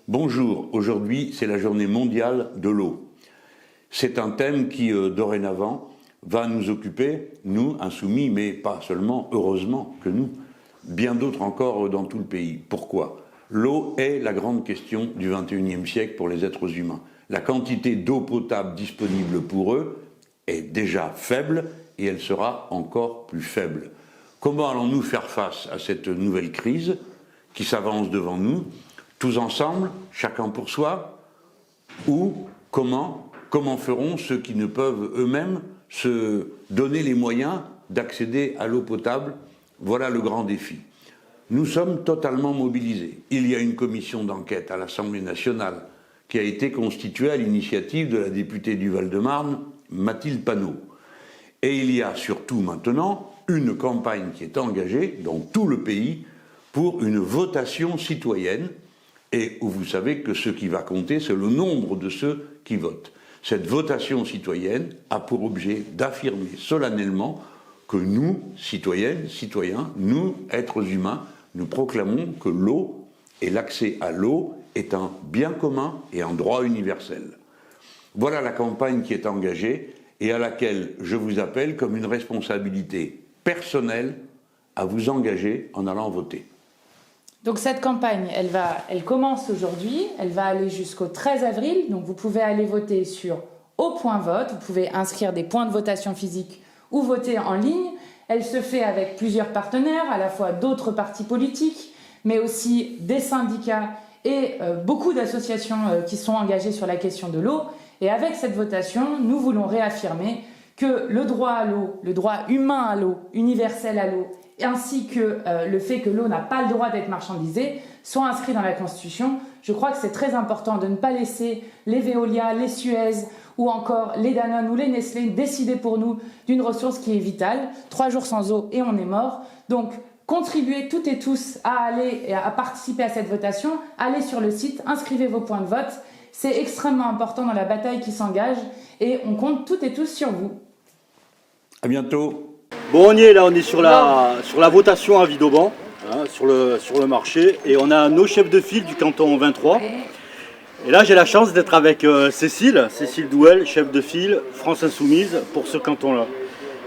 Bonjour, aujourd'hui c'est la journée mondiale de l'eau. C'est un thème qui dorénavant va nous occuper, nous, insoumis, mais pas seulement, heureusement que nous, bien d'autres encore dans tout le pays. Pourquoi ? L'eau est la grande question du XXIe siècle pour les êtres humains. La quantité d'eau potable disponible pour eux est déjà faible et elle sera encore plus faible. Comment allons-nous faire face à cette nouvelle crise qui s'avance devant nous ? Tous ensemble, chacun pour soi, ou comment feront ceux qui ne peuvent eux-mêmes se donner les moyens d'accéder à l'eau potable? Voilà le grand défi. Nous sommes totalement mobilisés. Il y a une commission d'enquête à l'Assemblée nationale qui a été constituée à l'initiative de la députée du Val-de-Marne, Mathilde Panot. Et il y a surtout maintenant une campagne qui est engagée dans tout le pays pour une votation citoyenne et où vous savez que ce qui va compter, c'est le nombre de ceux qui votent. Cette votation citoyenne a pour objet d'affirmer solennellement que nous, citoyennes, citoyens, nous, êtres humains, nous proclamons que l'eau et l'accès à l'eau est un bien commun et un droit universel. Voilà la campagne qui est engagée et à laquelle je vous appelle comme une responsabilité personnelle à vous engager en allant voter. Donc cette campagne, elle commence aujourd'hui, elle va aller jusqu'au 13 avril, donc vous pouvez aller voter sur Au.vote, vous pouvez inscrire des points de votation physique ou voter en ligne. Elle se fait avec plusieurs partenaires, à la fois d'autres partis politiques, mais aussi des syndicats et beaucoup d'associations qui sont engagées sur la question de l'eau. Et avec cette votation, nous voulons réaffirmer que le droit à l'eau, le droit humain à l'eau, universel à l'eau, ainsi que le fait que l'eau n'a pas le droit d'être marchandisée, soit inscrit dans la Constitution. Je crois que c'est très important de ne pas laisser les Veolia, les Suez ou encore les Danone ou les Nestlé décider pour nous d'une ressource qui est vitale. 3 jours sans eau et on est mort. Donc, contribuez toutes et tous à aller et à participer à cette votation. Allez sur le site, inscrivez vos points de vote. C'est extrêmement important dans la bataille qui s'engage et on compte toutes et tous sur vous. À bientôt. Bon, on est sur la votation à Vidauban, hein, sur le marché, et on a nos chefs de file du canton 23. Et là, j'ai la chance d'être avec Cécile Douel, chef de file France Insoumise pour ce canton-là.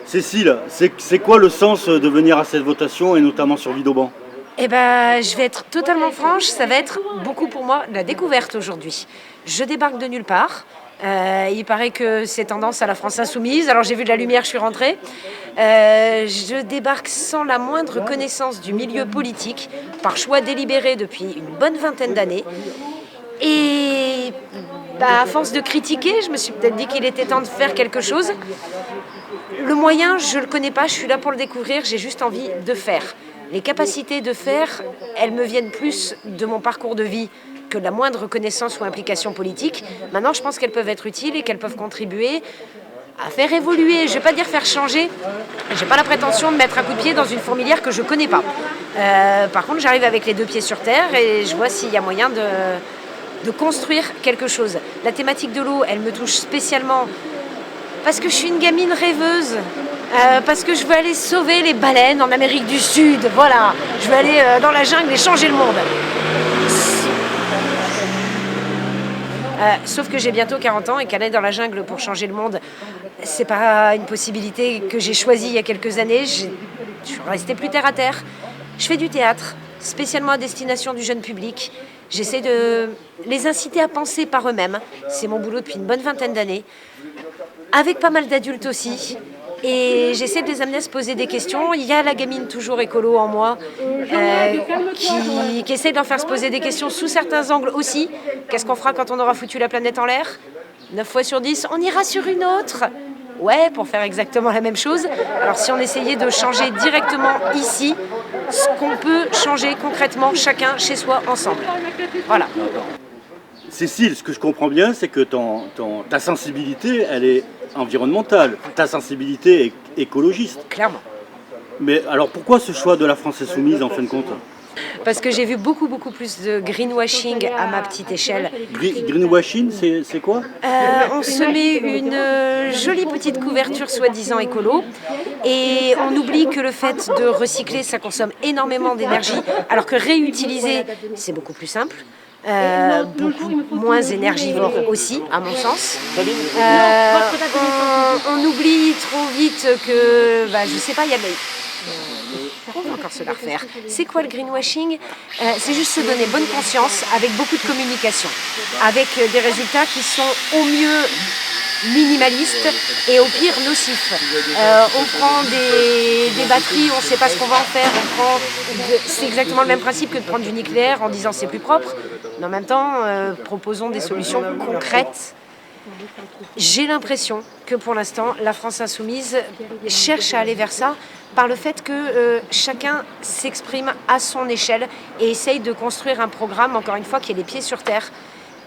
Cécile, c'est quoi le sens de venir à cette votation, et notamment sur Vidauban ? Eh ben, je vais être totalement franche, ça va être beaucoup pour moi la découverte aujourd'hui. Je débarque de nulle part. Il paraît que c'est tendance à la France Insoumise. Alors j'ai vu de la lumière, je suis rentrée. Je débarque sans la moindre connaissance du milieu politique, par choix délibéré depuis une bonne vingtaine d'années. Et à force de critiquer, je me suis peut-être dit qu'il était temps de faire quelque chose. Le moyen, je ne le connais pas, je suis là pour le découvrir, j'ai juste envie de faire. Les capacités de faire, elles me viennent plus de mon parcours de vie que de la moindre connaissance ou implication politique. Maintenant, je pense qu'elles peuvent être utiles et qu'elles peuvent contribuer à faire évoluer. Je ne vais pas dire faire changer. Je n'ai pas la prétention de mettre un coup de pied dans une fourmilière que je ne connais pas. Par contre, j'arrive avec les 2 pieds sur terre et je vois s'il y a moyen de construire quelque chose. La thématique de l'eau, elle me touche spécialement parce que je suis une gamine rêveuse. Parce que je veux aller sauver les baleines en Amérique du Sud. Voilà, je veux aller dans la jungle et changer le monde. Sauf que j'ai bientôt 40 ans et qu'aller dans la jungle pour changer le monde, c'est pas une possibilité que j'ai choisie il y a quelques années. Je suis restée plus terre à terre. Je fais du théâtre, spécialement à destination du jeune public. J'essaie de les inciter à penser par eux-mêmes. C'est mon boulot depuis une bonne vingtaine d'années. Avec pas mal d'adultes aussi. Et j'essaie de les amener à se poser des questions. Il y a la gamine toujours écolo en moi qui essaie d'en faire se poser des questions sous certains angles aussi. Qu'est-ce qu'on fera quand on aura foutu la planète en l'air ? 9 fois sur 10, on ira sur une autre. Ouais, pour faire exactement la même chose. Alors si on essayait de changer directement ici, ce qu'on peut changer concrètement chacun chez soi ensemble. Voilà. Cécile, ce que je comprends bien, c'est que ta sensibilité, elle est environnementale, ta sensibilité est écologiste. Clairement. Mais alors pourquoi ce choix de la France Insoumise en fin de compte ? Parce que j'ai vu beaucoup plus de greenwashing à ma petite échelle. Greenwashing, c'est quoi ? On se met une jolie petite couverture soi-disant écolo et on oublie que le fait de recycler, ça consomme énormément d'énergie, alors que réutiliser, c'est beaucoup plus simple. beaucoup moins énergivore aussi, à mon sens. On oublie trop vite que, je sais pas, il y a... On va encore se la refaire. C'est quoi le greenwashing? C'est juste se donner bonne conscience avec beaucoup de communication, avec des résultats qui sont au mieux minimalistes et au pire nocifs. On prend des batteries, on ne sait pas ce qu'on va en faire. C'est exactement le même principe que de prendre du nucléaire en disant c'est plus propre. Mais en même temps, proposons des solutions concrètes. J'ai l'impression que pour l'instant, la France insoumise cherche à aller vers ça par le fait que chacun s'exprime à son échelle et essaye de construire un programme, encore une fois, qui ait les pieds sur terre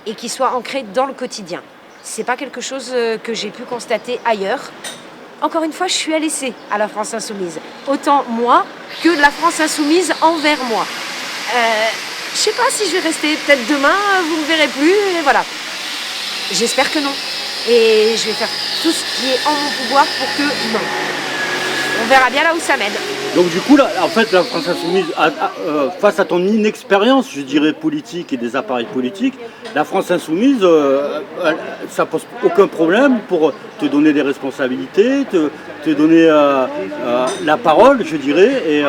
et qui soit ancré dans le quotidien. C'est pas quelque chose que j'ai pu constater ailleurs. Encore une fois, je suis à l'essai à la France insoumise. Autant moi que la France insoumise envers moi. Je sais pas si je vais rester, peut-être demain, vous me verrez plus, et voilà. J'espère que non. Et je vais faire tout ce qui est en mon pouvoir pour que non. On verra bien là où ça mène. Donc du coup, là, en fait, la France insoumise, face à ton inexpérience, je dirais, politique et des appareils politiques, la France insoumise, ça pose aucun problème pour te donner des responsabilités, te donner la parole, je dirais.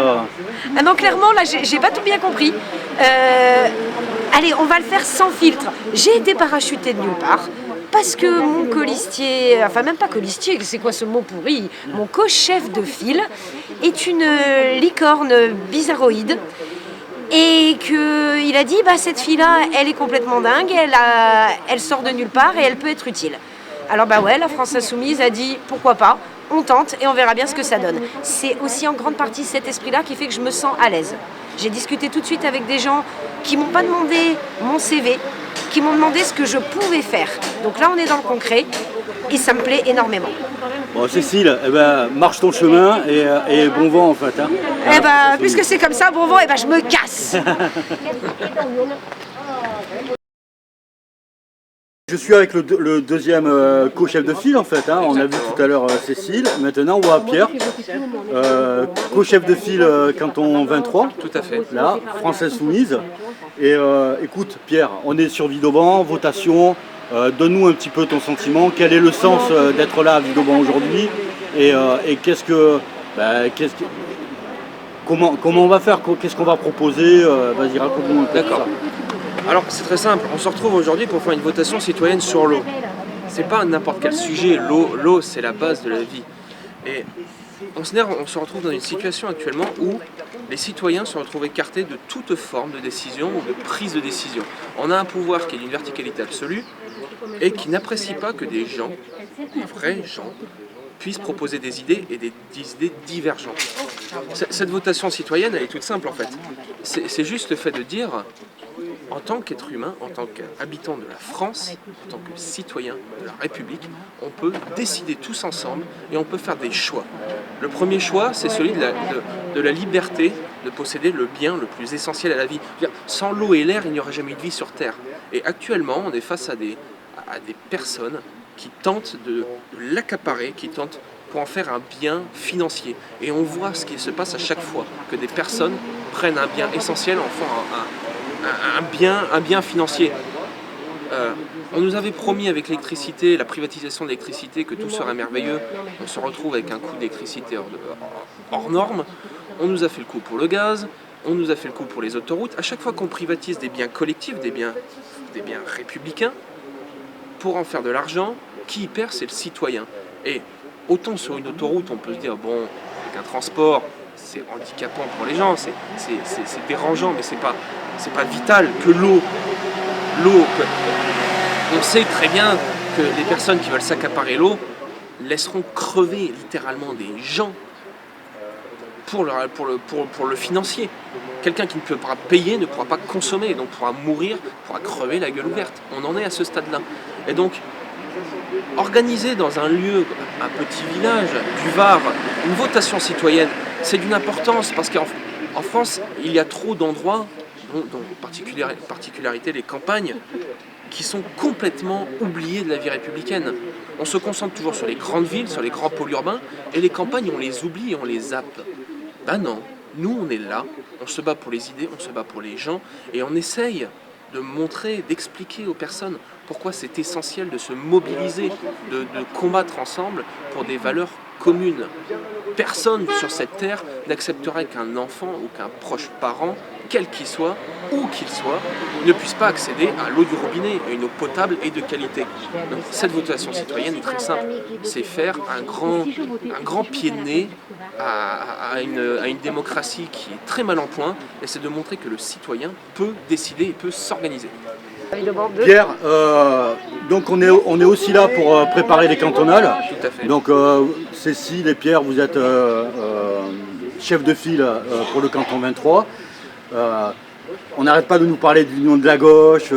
Ah non, clairement, là, j'ai pas tout bien compris. Allez, on va le faire sans filtre. J'ai été parachutée de nulle part. Parce que mon colistier, enfin même pas colistier, c'est quoi ce mot pourri? Mon co-chef de file est une licorne bizarroïde et qu'il a dit cette fille-là, elle est complètement dingue, elle sort de nulle part et elle peut être utile. Alors ouais, la France insoumise a dit pourquoi pas, on tente et on verra bien ce que ça donne. C'est aussi en grande partie cet esprit-là qui fait que je me sens à l'aise. J'ai discuté tout de suite avec des gens qui m'ont pas demandé mon CV, qui m'ont demandé ce que je pouvais faire. Donc là, on est dans le concret et ça me plaît énormément. Bon, Cécile, marche ton chemin et bon vent en fait. Hein. Puisque c'est comme ça, bon vent, je me casse. Je suis avec le deuxième co-chef de file en fait. Hein. On a vu tout à l'heure Cécile. Maintenant, on voit Pierre, co-chef de file canton 23. Tout à fait. Là, France insoumise. Et écoute, Pierre, on est sur Villeurbanne, votation. Donne-nous un petit peu ton sentiment. Quel est le sens d'être là à Villeurbanne aujourd'hui? Et comment on va faire? Qu'est-ce qu'on va proposer? Vas-y, raconte-nous un peu. D'accord. Alors c'est très simple, on se retrouve aujourd'hui pour faire une votation citoyenne sur l'eau. C'est pas n'importe quel sujet, l'eau c'est la base de la vie. Et on se retrouve dans une situation actuellement où les citoyens se retrouvent écartés de toute forme de décision ou de prise de décision. On a un pouvoir qui est d'une verticalité absolue et qui n'apprécie pas que des gens, des vrais gens, puissent proposer des idées et des idées divergentes. Cette votation citoyenne, elle est toute simple en fait. C'est juste le fait de dire, en tant qu'être humain, en tant qu'habitant de la France, en tant que citoyen de la République, on peut décider tous ensemble et on peut faire des choix. Le premier choix, c'est celui de la liberté de posséder le bien le plus essentiel à la vie. Sans l'eau et l'air, il n'y aurait jamais eu de vie sur Terre. Et actuellement, on est face à des personnes qui tentent de l'accaparer, qui tentent pour en faire un bien financier. Et on voit ce qui se passe à chaque fois, que des personnes prennent un bien essentiel, en font un bien financier. On nous avait promis avec l'électricité, la privatisation de l'électricité, que tout serait merveilleux. On se retrouve avec un coût d'électricité hors norme. On nous a fait le coup pour le gaz, on nous a fait le coup pour les autoroutes. À chaque fois qu'on privatise des biens collectifs, des biens républicains, pour en faire de l'argent, qui y perd, c'est le citoyen. Et autant sur une autoroute, on peut se dire, bon, avec un transport, c'est handicapant pour les gens, c'est dérangeant, mais c'est pas vital que l'eau, on sait très bien que les personnes qui veulent s'accaparer l'eau laisseront crever littéralement des gens pour le financier. Quelqu'un qui ne peut pas payer ne pourra pas consommer, donc pourra mourir, pourra crever la gueule ouverte. On en est à ce stade-là. Et donc, organiser dans un lieu, un petit village du Var, une votation citoyenne, c'est d'une importance parce qu'en France, il y a trop d'endroits, dont particularité les campagnes, qui sont complètement oubliés de la vie républicaine. On se concentre toujours sur les grandes villes, sur les grands pôles urbains, et les campagnes, on les oublie et on les zappe. Ben non, nous on est là, on se bat pour les idées, on se bat pour les gens, et on essaye de montrer, d'expliquer aux personnes pourquoi c'est essentiel de se mobiliser, de combattre ensemble pour des valeurs communes. Personne sur cette terre n'accepterait qu'un enfant ou qu'un proche parent, quel qu'il soit, où qu'il soit, ne puisse pas accéder à l'eau du robinet, à une eau potable et de qualité. Donc cette votation citoyenne est très simple, c'est faire un grand pied de nez à une démocratie qui est très mal en point, et c'est de montrer que le citoyen peut décider et peut s'organiser. Pierre, donc on est aussi là pour préparer les cantonales. Tout à fait. Donc Cécile et Pierre, vous êtes chef de file pour le canton 23. On n'arrête pas de nous parler de l'union de la gauche.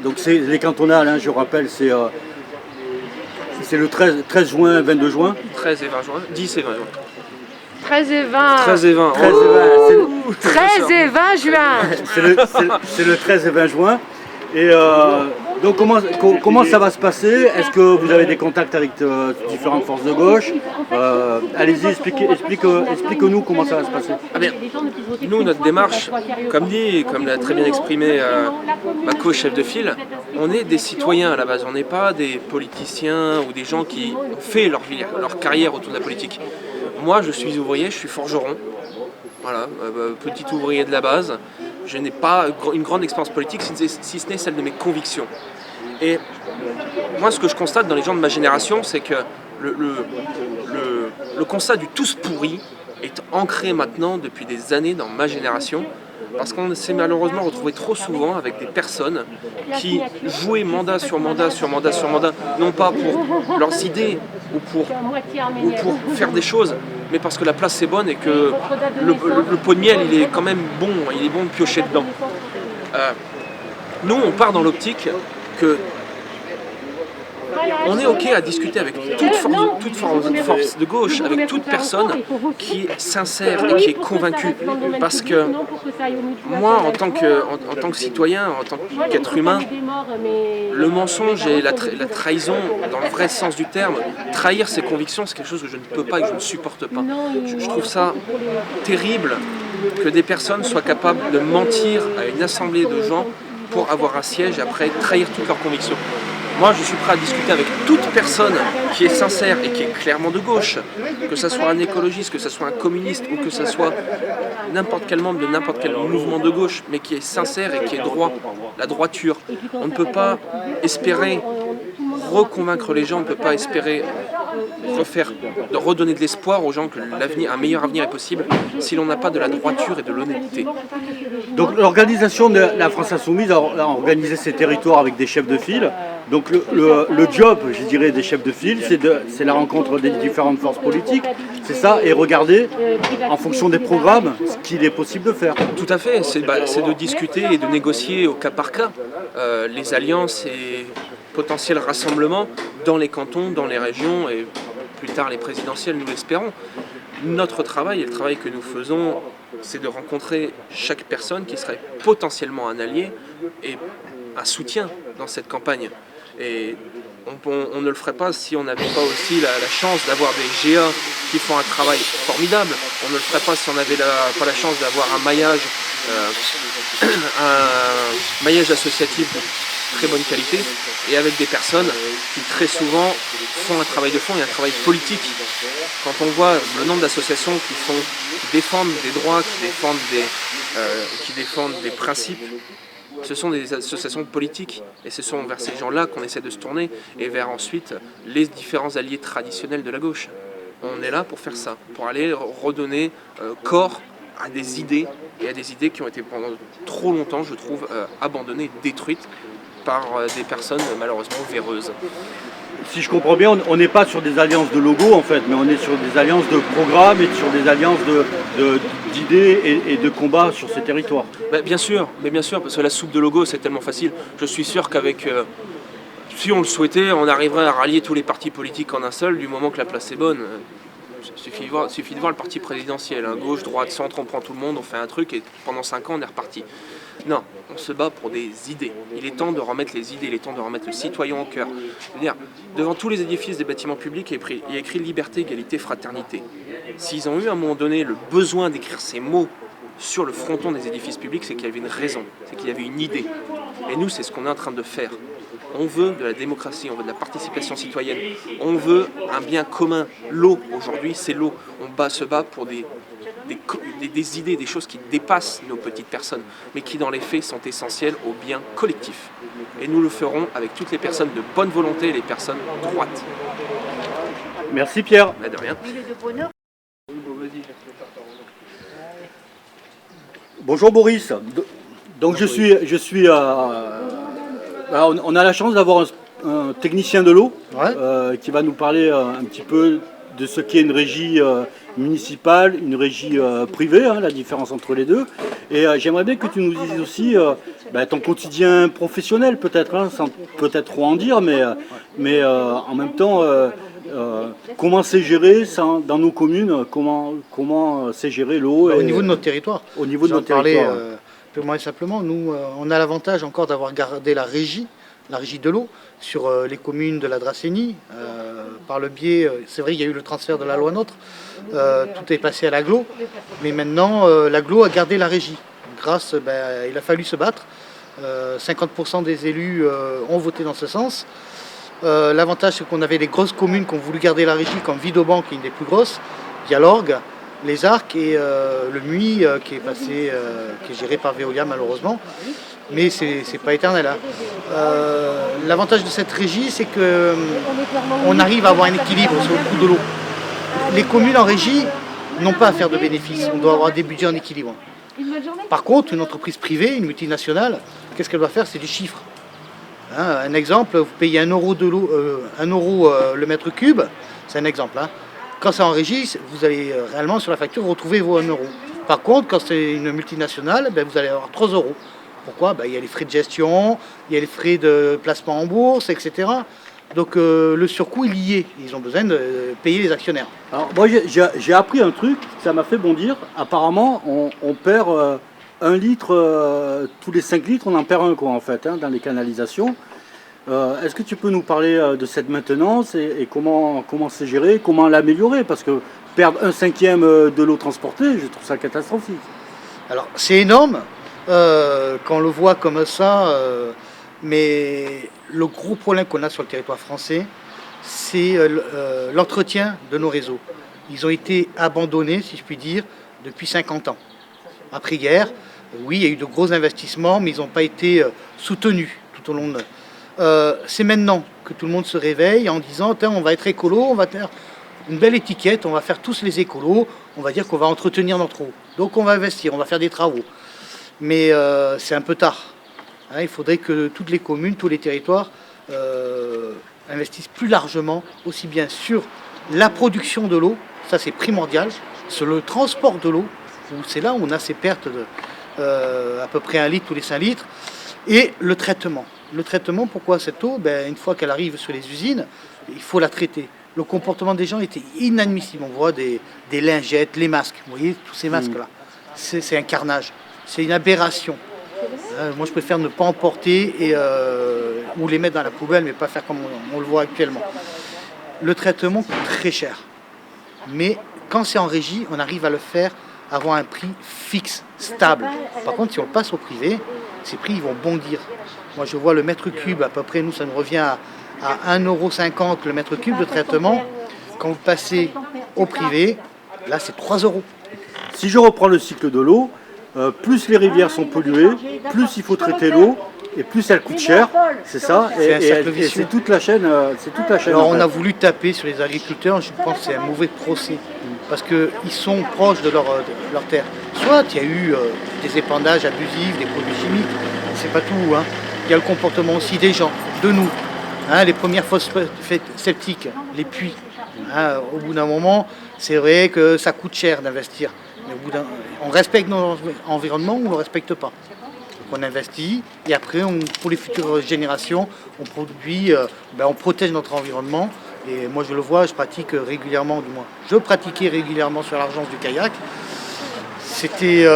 Donc c'est les cantonales, hein, je rappelle, c'est le 13 juin, 22 juin. 13 et 20 juin, 10 et 20 juin. 13 et 20. 13 et 20. 13 et 20, 13 et 20 juin. c'est le 13 et 20 juin. Et donc comment ça va se passer? Est-ce que vous avez des contacts avec différentes forces de gauche? Allez-y, explique-nous comment ça va se passer. Ah bien, nous, notre démarche, comme dit, et comme l'a très bien exprimé ma co-chef de file, on est des citoyens à la base. On n'est pas des politiciens ou des gens qui ont fait leur carrière autour de la politique. Moi, je suis ouvrier, je suis forgeron. Voilà, petit ouvrier de la base. Je n'ai pas une grande expérience politique, si ce n'est celle de mes convictions. Et moi, ce que je constate dans les gens de ma génération, c'est que le constat du tous pourri est ancré maintenant depuis des années dans ma génération, parce qu'on s'est malheureusement retrouvé trop souvent avec des personnes qui jouaient mandat sur mandat sur mandat sur mandat, non pas pour leurs idées ou pour faire des choses, mais parce que la place est bonne et que le pot de miel il est quand même bon, il est bon de piocher dedans. Nous on part dans l'optique que on est ok à discuter avec toute force de gauche, avec toute personne qui est sincère et qui est convaincue. Parce que moi, en tant que citoyen, en tant qu'être humain, le mensonge et la trahison, dans le vrai sens du terme, trahir ses convictions, c'est quelque chose que je ne peux pas et que je ne supporte pas. Je trouve ça terrible que des personnes soient capables de mentir à une assemblée de gens pour avoir un siège et après trahir toutes leurs convictions. Moi, je suis prêt à discuter avec toute personne qui est sincère et qui est clairement de gauche, que ce soit un écologiste, que ce soit un communiste ou que ce soit n'importe quel membre de n'importe quel mouvement de gauche, mais qui est sincère et qui est droit, la droiture. On ne peut pas espérer reconvaincre les gens, on ne peut pas espérer redonner de l'espoir aux gens que un meilleur avenir est possible si l'on n'a pas de la droiture et de l'honnêteté. Donc l'organisation de la France Insoumise a organisé ses territoires avec des chefs de file. Donc le job, je dirais, des chefs de file, c'est la rencontre des différentes forces politiques, c'est ça, et regarder en fonction des programmes ce qu'il est possible de faire. Tout à fait, c'est de discuter et de négocier au cas par cas les alliances et potentiels rassemblements dans les cantons, dans les régions et plus tard les présidentielles, nous l'espérons. Notre travail et le travail que nous faisons, c'est de rencontrer chaque personne qui serait potentiellement un allié et un soutien dans cette campagne. Et on ne le ferait pas si on n'avait pas aussi la chance d'avoir des GA qui font un travail formidable. On ne le ferait pas si on n'avait pas la chance d'avoir un maillage associatif de très bonne qualité et avec des personnes qui très souvent font un travail de fond et un travail politique. Quand on voit le nombre d'associations qui défendent des droits, qui défendent des principes, ce sont des associations politiques et ce sont vers ces gens-là qu'on essaie de se tourner et vers ensuite les différents alliés traditionnels de la gauche. On est là pour faire ça, pour aller redonner corps à des idées et à des idées qui ont été pendant trop longtemps, je trouve, abandonnées, détruites par des personnes malheureusement véreuses. Si je comprends bien, on n'est pas sur des alliances de logos en fait, mais on est sur des alliances de programmes et sur des alliances d'idées et de combats sur ces territoires. Bien sûr, parce que la soupe de logos c'est tellement facile. Je suis sûr qu'avec, si on le souhaitait, on arriverait à rallier tous les partis politiques en un seul du moment que la place est bonne. Il suffit de voir le parti présidentiel, hein, gauche, droite, centre, on prend tout le monde, on fait un truc et pendant 5 ans on est reparti. Non, on se bat pour des idées. Il est temps de remettre les idées, il est temps de remettre le citoyen au cœur. Je veux dire, devant tous les édifices des bâtiments publics, il y a écrit liberté, égalité, fraternité. S'ils ont eu à un moment donné le besoin d'écrire ces mots sur le fronton des édifices publics, c'est qu'il y avait une raison, c'est qu'il y avait une idée. Et nous, c'est ce qu'on est en train de faire. On veut de la démocratie, on veut de la participation citoyenne, on veut un bien commun. L'eau, aujourd'hui, c'est l'eau. On se bat pour des idées, des choses qui dépassent nos petites personnes, mais qui dans les faits sont essentielles au bien collectif. Et nous le ferons avec toutes les personnes de bonne volonté et les personnes droites. Merci Pierre. Bah, de rien. Bonjour Boris. Donc je suis on a la chance d'avoir un technicien de l'eau qui va nous parler un petit peu de ce qu'est une régie municipale, une régie privée, la différence entre les deux. Et j'aimerais bien que tu nous dises aussi ton quotidien professionnel peut-être, sans peut-être trop en dire, mais en même temps, comment c'est géré dans nos communes, comment c'est géré l'eau au niveau de notre territoire. Au niveau de notre territoire. Purement et simplement, nous, on a l'avantage encore d'avoir gardé la régie de l'eau sur les communes de la Dracénie. Par le biais, c'est vrai, il y a eu le transfert de la loi NOTRe, tout est passé à l'agglo, mais maintenant l'agglo a gardé la régie. Il a fallu se battre. 50% des élus ont voté dans ce sens. L'avantage, c'est qu'on avait des grosses communes qui ont voulu garder la régie, comme Vidauban, qui est une des plus grosses, Dialorgue, les Arcs et le Muy qui est géré par Veolia malheureusement, mais c'est pas éternel. L'avantage de cette régie, c'est qu'on arrive à avoir un équilibre sur le coût de l'eau. Les communes en régie n'ont pas à faire de bénéfices, on doit avoir des budgets en équilibre. Par contre, une entreprise privée, une multinationale, qu'est-ce qu'elle doit faire? C'est des chiffres. Un exemple, vous payez 1 euro de l'eau, 1 euro le mètre cube, c'est un exemple. Quand c'est en régie, vous allez réellement sur la facture retrouver vos 1 euro. Par contre, quand c'est une multinationale, vous allez avoir 3 euros. Pourquoi? Il y a les frais de gestion, il y a les frais de placement en bourse, etc. Donc le surcoût est lié. Ils ont besoin de payer les actionnaires. Alors moi j'ai appris un truc, ça m'a fait bondir. Apparemment on perd 1 litre, tous les 5 litres on en perd un en fait dans les canalisations. Est-ce que tu peux nous parler de cette maintenance et comment c'est géré, comment l'améliorer? Parce que perdre 1/5 de l'eau transportée, je trouve ça catastrophique. Alors c'est énorme quand on le voit comme ça, mais le gros problème qu'on a sur le territoire français, c'est l'entretien de nos réseaux. Ils ont été abandonnés, si je puis dire, depuis 50 ans. Après-guerre, oui, il y a eu de gros investissements, mais ils n'ont pas été soutenus tout au long de... c'est maintenant que tout le monde se réveille en disant on va être écolo, on va faire une belle étiquette, on va faire tous les écolos, on va dire qu'on va entretenir notre eau. Donc on va investir, on va faire des travaux. Mais c'est un peu tard. Il faudrait que toutes les communes, tous les territoires investissent plus largement, aussi bien sur la production de l'eau, ça c'est primordial, sur le transport de l'eau, c'est là où on a ces pertes de à peu près 1 litre tous les 5 litres, et le traitement. Le traitement, pourquoi cette eau? Une fois qu'elle arrive sur les usines, il faut la traiter. Le comportement des gens était inadmissible. On voit des lingettes, les masques. Vous voyez, tous ces masques-là. C'est un carnage. C'est une aberration. Moi, je préfère ne pas en porter ou les mettre dans la poubelle, mais pas faire comme on le voit actuellement. Le traitement coûte très cher. Mais quand c'est en régie, on arrive à le faire, avoir un prix fixe, stable. Par contre, si on passe au privé, ces prix ils vont bondir. Moi, je vois le mètre cube, à peu près, nous, ça nous revient à 1,50 € le mètre cube de traitement. Quand vous passez au privé, là, c'est 3 euros. Si je reprends le cycle de l'eau, plus les rivières sont polluées, plus il faut traiter l'eau, et plus elle coûte cher, c'est ça, et c'est toute la chaîne. Alors on a voulu taper sur les agriculteurs, je pense que c'est un mauvais procès, parce qu'ils sont proches de leur terre. Soit il y a eu des épandages abusifs, des produits chimiques, c'est pas tout. Il y a le comportement aussi des gens, de nous. Les premières fosses septiques, les puits. Au bout d'un moment, c'est vrai que ça coûte cher d'investir. Mais on respecte notre environnement ou on ne le respecte pas. Donc on investit et après, pour les futures générations, on protège notre environnement. Et moi, je le vois, je pratique régulièrement, du moins. Je pratiquais régulièrement sur l'Argence du kayak. C'était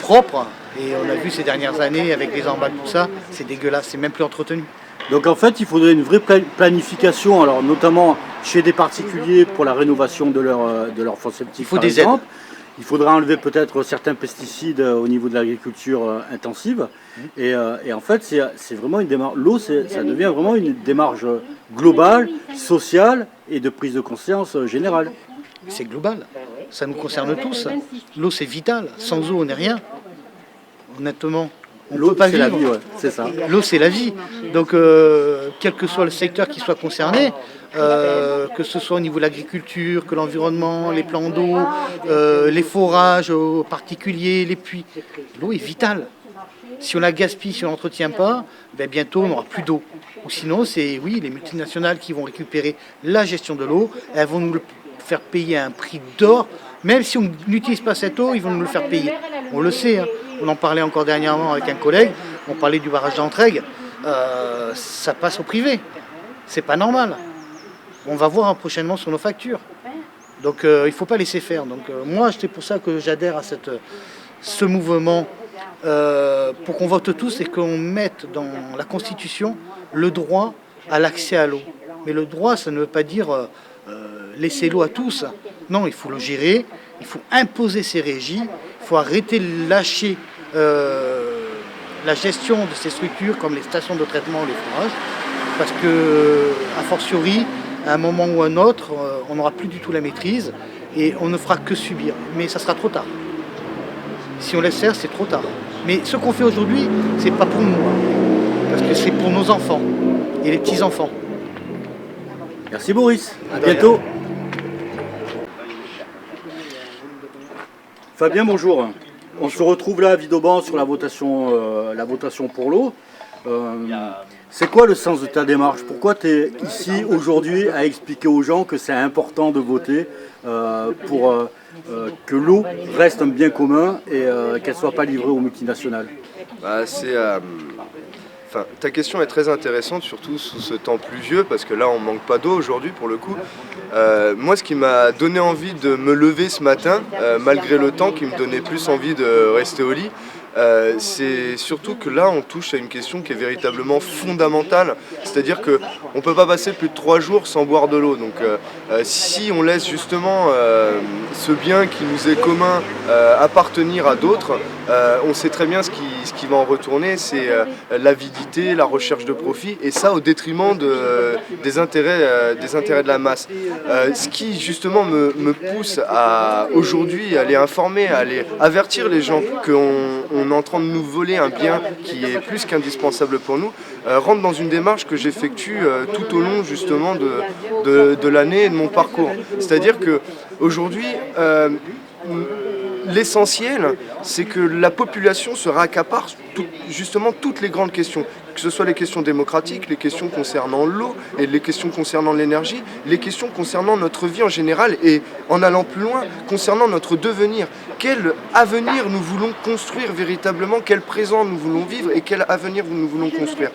propre et on a vu ces dernières années avec les emballes, tout ça, c'est dégueulasse, c'est même plus entretenu. Donc en fait, il faudrait une vraie planification, alors notamment chez des particuliers pour la rénovation de leur fosse septique. Il faut des aides. il faudra enlever peut-être certains pesticides au niveau de l'agriculture intensive. Et en fait, c'est vraiment une démarche. L'eau, ça devient vraiment une démarche globale, sociale et de prise de conscience générale. C'est global, ça nous concerne tous. L'eau, c'est vital. Sans eau, on n'est rien. Honnêtement, on ne peut pas vivre. La vie, ouais, c'est ça. L'eau, c'est la vie. Donc, quel que soit le secteur qui soit concerné, que ce soit au niveau de l'agriculture, que l'environnement, les plans d'eau, les forages particuliers, les puits, l'eau est vitale. Si on la gaspille, si on ne l'entretient pas, ben bientôt on n'aura plus d'eau. Ou sinon, c'est oui, les multinationales qui vont récupérer la gestion de l'eau, elles vont nous le faire payer à un prix d'or. Même si on n'utilise pas cette eau, ils vont nous le faire payer. On le sait, hein. On en parlait encore dernièrement avec un collègue, on parlait du barrage d'Entraigues, ça passe au privé. C'est pas normal. On va voir prochainement sur nos factures. Donc il ne faut pas laisser faire. Donc moi, c'est pour ça que j'adhère à ce mouvement pour qu'on vote tous et qu'on mette dans la Constitution le droit à l'accès à l'eau. Mais le droit, ça ne veut pas dire laisser l'eau à tous. Non, il faut le gérer, il faut imposer ces régies, il faut arrêter de lâcher la gestion de ces structures comme les stations de traitement ou les forages, parce que, a fortiori, à un moment ou à un autre, on n'aura plus du tout la maîtrise et on ne fera que subir. Mais ça sera trop tard. Si on laisse faire, c'est trop tard. Mais ce qu'on fait aujourd'hui, c'est pas pour nous, parce que c'est pour nos enfants et les petits-enfants. Merci Boris, à bientôt. Fabien, bonjour. On se retrouve là à Vidauban sur la votation pour l'eau. C'est quoi le sens de ta démarche? Pourquoi tu es ici aujourd'hui à expliquer aux gens que c'est important de voter pour que l'eau reste un bien commun et qu'elle ne soit pas livrée aux multinationales? Ta question est très intéressante, surtout sous ce temps pluvieux, parce que là on manque pas d'eau aujourd'hui pour le coup. Moi, ce qui m'a donné envie de me lever ce matin, malgré le temps qui me donnait plus envie de rester au lit, c'est surtout que là on touche à une question qui est véritablement fondamentale, c'est-à-dire qu'on ne peut pas passer plus de 3 jours sans boire de l'eau. Donc si on laisse justement ce bien qui nous est commun appartenir à d'autres, on sait très bien ce qui va en retourner, c'est l'avidité, la recherche de profit, et ça au détriment des intérêts de la masse. Ce qui justement me pousse à aujourd'hui aller informer, à aller avertir les gens qu'on est en train de nous voler un bien qui est plus qu'indispensable pour nous, rentre dans une démarche que j'effectue tout au long justement de l'année et de mon parcours. C'est-à-dire que aujourd'hui, l'essentiel, c'est que la population se raccapare justement toutes les grandes questions, que ce soit les questions démocratiques, les questions concernant l'eau, et les questions concernant l'énergie, les questions concernant notre vie en général, et en allant plus loin, concernant notre devenir. Quel avenir nous voulons construire véritablement, quel présent nous voulons vivre et quel avenir nous voulons construire.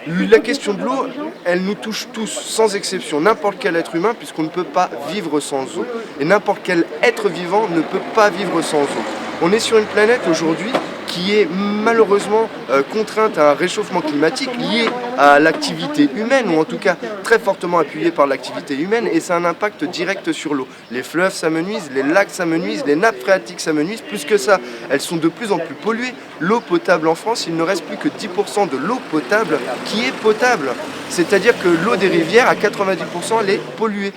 La question de l'eau, elle nous touche tous, sans exception, n'importe quel être humain, puisqu'on ne peut pas vivre sans eau. Et n'importe quel être vivant ne peut pas vivre sans eau. On est sur une planète aujourd'hui qui est malheureusement contrainte à un réchauffement climatique lié à l'activité humaine, ou en tout cas très fortement appuyé par l'activité humaine, et ça a un impact direct sur l'eau. Les fleuves s'amenuisent, les lacs s'amenuisent, les nappes phréatiques s'amenuisent, plus que ça, elles sont de plus en plus polluées. L'eau potable en France, il ne reste plus que 10% de l'eau potable qui est potable. C'est-à-dire que l'eau des rivières, à 90%, elle est polluée,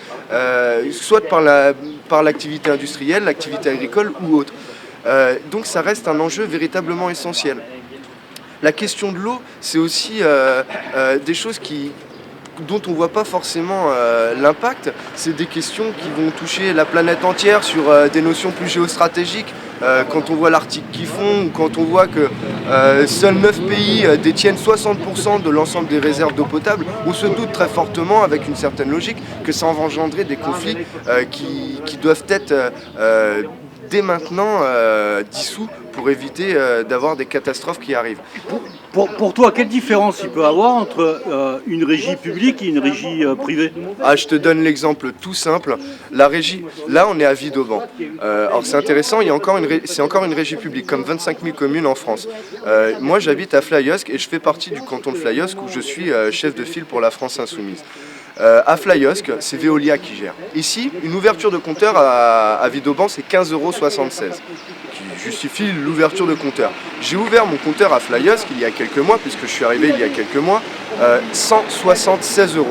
soit par l'activité industrielle, l'activité agricole ou autre. Donc ça reste un enjeu véritablement essentiel. La question de l'eau, c'est aussi des choses dont on ne voit pas forcément l'impact. C'est des questions qui vont toucher la planète entière sur des notions plus géostratégiques. Quand on voit l'Arctique qui fond, ou quand on voit que seuls 9 pays détiennent 60% de l'ensemble des réserves d'eau potable, on se doute très fortement, avec une certaine logique, que ça va engendrer des conflits qui doivent être dès maintenant dissous pour éviter d'avoir des catastrophes qui arrivent. Pour toi, quelle différence il peut y avoir entre une régie publique et une régie privée? Je te donne l'exemple tout simple. La régie, là on est à Vidauban. Alors c'est intéressant, c'est encore une régie publique, comme 25 000 communes en France. Moi j'habite à Flyosque et je fais partie du canton de Flyosque où je suis chef de file pour la France Insoumise. À Flyosque, c'est Veolia qui gère. Ici, une ouverture de compteur à Vidauban, c'est 15,76 €, qui justifie l'ouverture de compteur. J'ai ouvert mon compteur à Flyosque il y a quelques mois, puisque je suis arrivé il y a quelques mois, 176 €.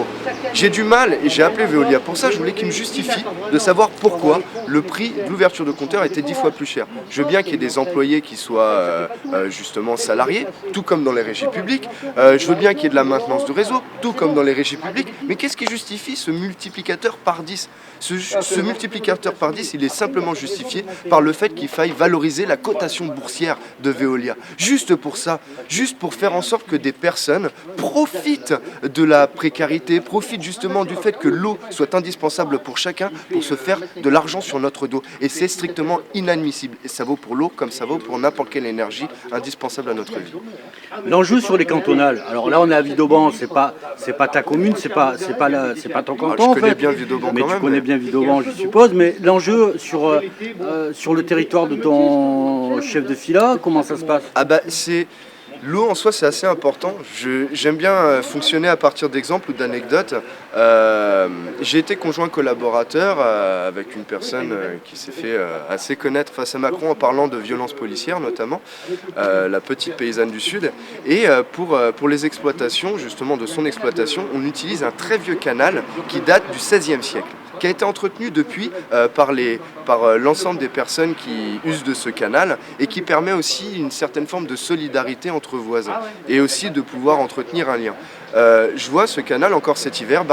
J'ai du mal, et j'ai appelé Veolia pour ça, je voulais qu'ils me justifient de savoir pourquoi le prix de l'ouverture de compteur était 10 fois plus cher. Je veux bien qu'il y ait des employés qui soient justement salariés, tout comme dans les régies publiques. Je veux bien qu'il y ait de la maintenance du réseau, tout comme dans les régies publiques. Mais qu'est-ce qui justifie ce multiplicateur par 10 ? Ce multiplicateur par 10, il est simplement justifié par le fait qu'il faille valoriser la cotation boursière de Veolia. Juste pour ça, juste pour faire en sorte que des personnes profitent de la précarité, profitent justement du fait que l'eau soit indispensable pour chacun pour se faire de l'argent sur notre dos. Et c'est strictement inadmissible. Et ça vaut pour l'eau comme ça vaut pour n'importe quelle énergie indispensable à notre vie. L'enjeu sur les cantonales, alors là on est à Vidauban, c'est pas ta commune, c'est pas ton canton. Je connais bien Vidauban mais quand tu même. connais bien Vidauban, je suppose. Mais l'enjeu sur le territoire de ton chef de fila, comment ça se passe? Ah bah c'est... L'eau en soi c'est assez important, j'aime bien fonctionner à partir d'exemples ou d'anecdotes. J'ai été conjoint collaborateur avec une personne qui s'est fait assez connaître face à Macron en parlant de violences policières notamment, la petite paysanne du Sud. Et pour les exploitations, justement de son exploitation, on utilise un très vieux canal qui date du XVIe siècle, qui a été entretenu depuis par l'ensemble des personnes qui usent de ce canal et qui permet aussi une certaine forme de solidarité entre voisins et aussi de pouvoir entretenir un lien. Je vois ce canal encore cet hiver,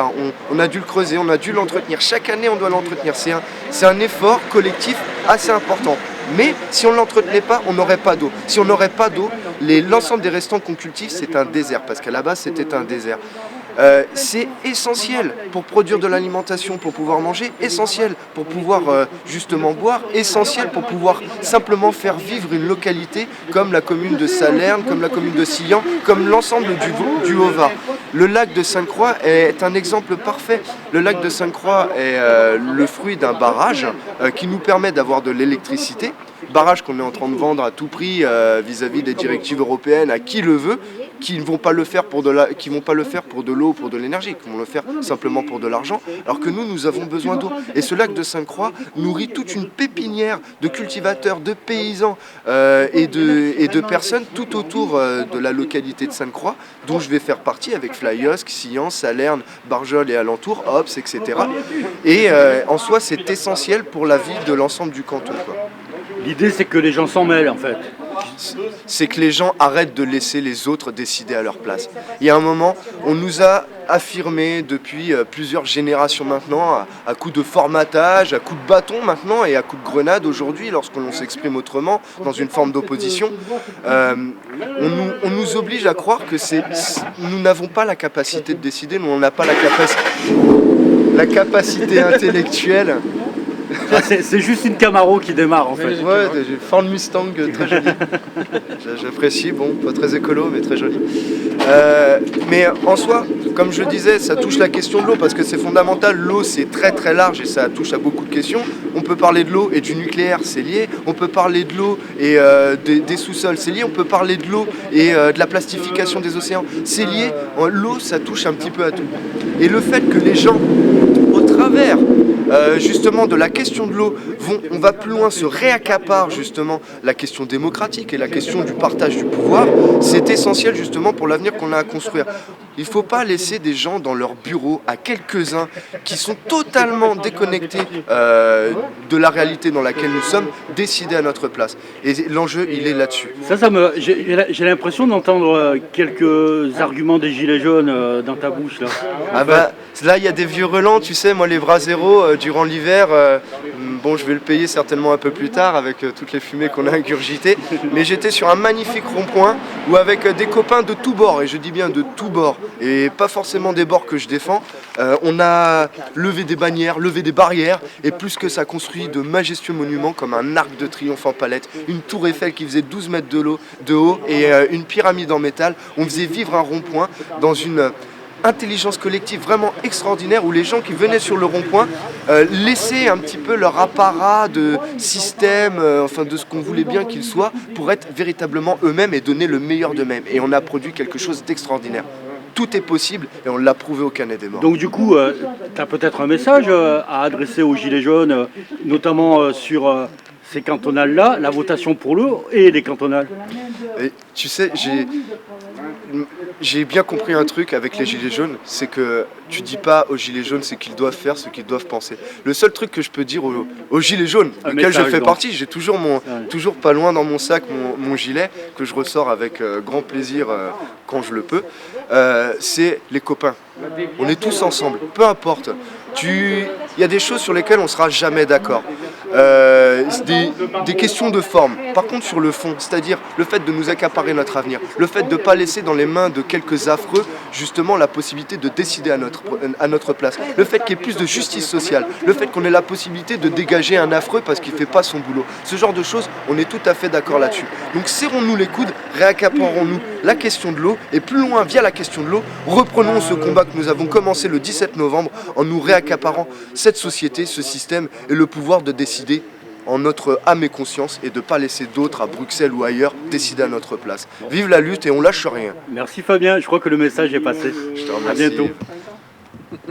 on a dû le creuser, on a dû l'entretenir. Chaque année on doit l'entretenir, c'est un effort collectif assez important. Mais si on ne l'entretenait pas, on n'aurait pas d'eau. Si on n'aurait pas d'eau, l'ensemble des restants qu'on cultive, c'est un désert, parce qu'à la base c'était un désert. C'est essentiel pour produire de l'alimentation, pour pouvoir manger, essentiel pour pouvoir justement boire, essentiel pour pouvoir simplement faire vivre une localité comme la commune de Salerne, comme la commune de Sillan, comme l'ensemble du Haut-Var. Le lac de Sainte-Croix est un exemple parfait. Le lac de Sainte-Croix est le fruit d'un barrage qui nous permet d'avoir de l'électricité. Barrage qu'on est en train de vendre à tout prix vis-à-vis des directives européennes à qui le veut, qui ne vont pas le faire pour de l'eau, pour de l'énergie, qui vont le faire simplement pour de l'argent, alors que nous avons besoin d'eau. Et ce lac de Sainte-Croix nourrit toute une pépinière de cultivateurs, de paysans et de personnes tout autour de la localité de Sainte-Croix, dont je vais faire partie avec Flyosque, Sillan, Salerne, Barjol et alentours, Ops, etc. Et en soi, c'est essentiel pour la vie de l'ensemble du canton, quoi. L'idée c'est que les gens s'en mêlent en fait. C'est que les gens arrêtent de laisser les autres décider à leur place. Il y a un moment, on nous a affirmé depuis plusieurs générations maintenant, à coups de formatage, à coups de bâton maintenant et à coups de grenade aujourd'hui, lorsque l'on s'exprime autrement, dans une forme d'opposition, on nous oblige à croire que nous n'avons pas la capacité de décider, nous on n'a pas la capacité intellectuelle. Ah, c'est juste une Camaro qui démarre en fait. Ouais, j'ai Ford Mustang très joli. J'apprécie, bon, pas très écolo, mais très joli. Mais en soi, comme je disais, ça touche la question de l'eau parce que c'est fondamental. L'eau, c'est très très large et ça touche à beaucoup de questions. On peut parler de l'eau et du nucléaire, c'est lié. On peut parler de l'eau et des sous-sols, c'est lié. On peut parler de l'eau et de la plastification des océans, c'est lié. L'eau, ça touche un petit peu à tout. Et le fait que les gens, au travers justement de la question de l'eau, on va plus loin, se réaccaparent justement la question démocratique et la question du partage du pouvoir, c'est essentiel justement pour l'avenir qu'on a à construire. Il ne faut pas laisser des gens dans leur bureau, à quelques-uns, qui sont totalement déconnectés de la réalité dans laquelle nous sommes, décider à notre place. Et l'enjeu, il est là-dessus. J'ai l'impression d'entendre quelques arguments des gilets jaunes dans ta bouche là. Ah bah, là, il y a des vieux relents, tu sais, moi les bras zéro durant l'hiver, bon, je vais le payer certainement un peu plus tard avec toutes les fumées qu'on a ingurgitées, mais j'étais sur un magnifique rond-point où avec des copains de tous bords, et je dis bien de tous bords, et pas forcément des bords que je défends, on a levé des bannières, levé des barrières, et plus que ça, construit de majestueux monuments comme un arc de triomphe en palette, une tour Eiffel qui faisait 12 mètres de haut et une pyramide en métal. On faisait vivre un rond-point dans une intelligence collective vraiment extraordinaire où les gens qui venaient sur le rond-point laissaient un petit peu leur apparat de système, enfin de ce qu'on voulait bien qu'ils soient, pour être véritablement eux-mêmes et donner le meilleur d'eux-mêmes. Et on a produit quelque chose d'extraordinaire. tout est possible et on l'a prouvé au Canet des Morts. Donc du coup, tu as peut-être un message à adresser aux Gilets jaunes, notamment sur ces cantonales-là, la votation pour l'eau et les cantonales. Et tu sais, j'ai bien compris un truc avec les Gilets jaunes, c'est que tu dis pas aux Gilets jaunes ce qu'ils doivent faire, ce qu'ils doivent penser. Le seul truc que je peux dire aux Gilets jaunes, auquel je fais partie, j'ai toujours pas loin dans mon sac mon gilet, que je ressors avec grand plaisir quand je le peux, c'est les copains. On est tous ensemble, peu importe. Il y a des choses sur lesquelles on ne sera jamais d'accord. Des questions de forme. Par contre, sur le fond, c'est-à-dire le fait de nous accaparer notre avenir, le fait de ne pas laisser dans les mains de quelques affreux, justement, la possibilité de décider à notre place. Le fait qu'il y ait plus de justice sociale, le fait qu'on ait la possibilité de dégager un affreux parce qu'il ne fait pas son boulot. Ce genre de choses, on est tout à fait d'accord là-dessus. Donc serrons-nous les coudes, réaccaparons-nous la question de l'eau, et plus loin, via la question de l'eau, reprenons ce combat que nous avons commencé le 17 novembre en nous réaccaparant cette société, ce système et le pouvoir de décider en notre âme et conscience et de ne pas laisser d'autres à Bruxelles ou ailleurs décider à notre place. Vive la lutte et on lâche rien. Merci Fabien, je crois que le message est passé. Je te remercie. À bientôt.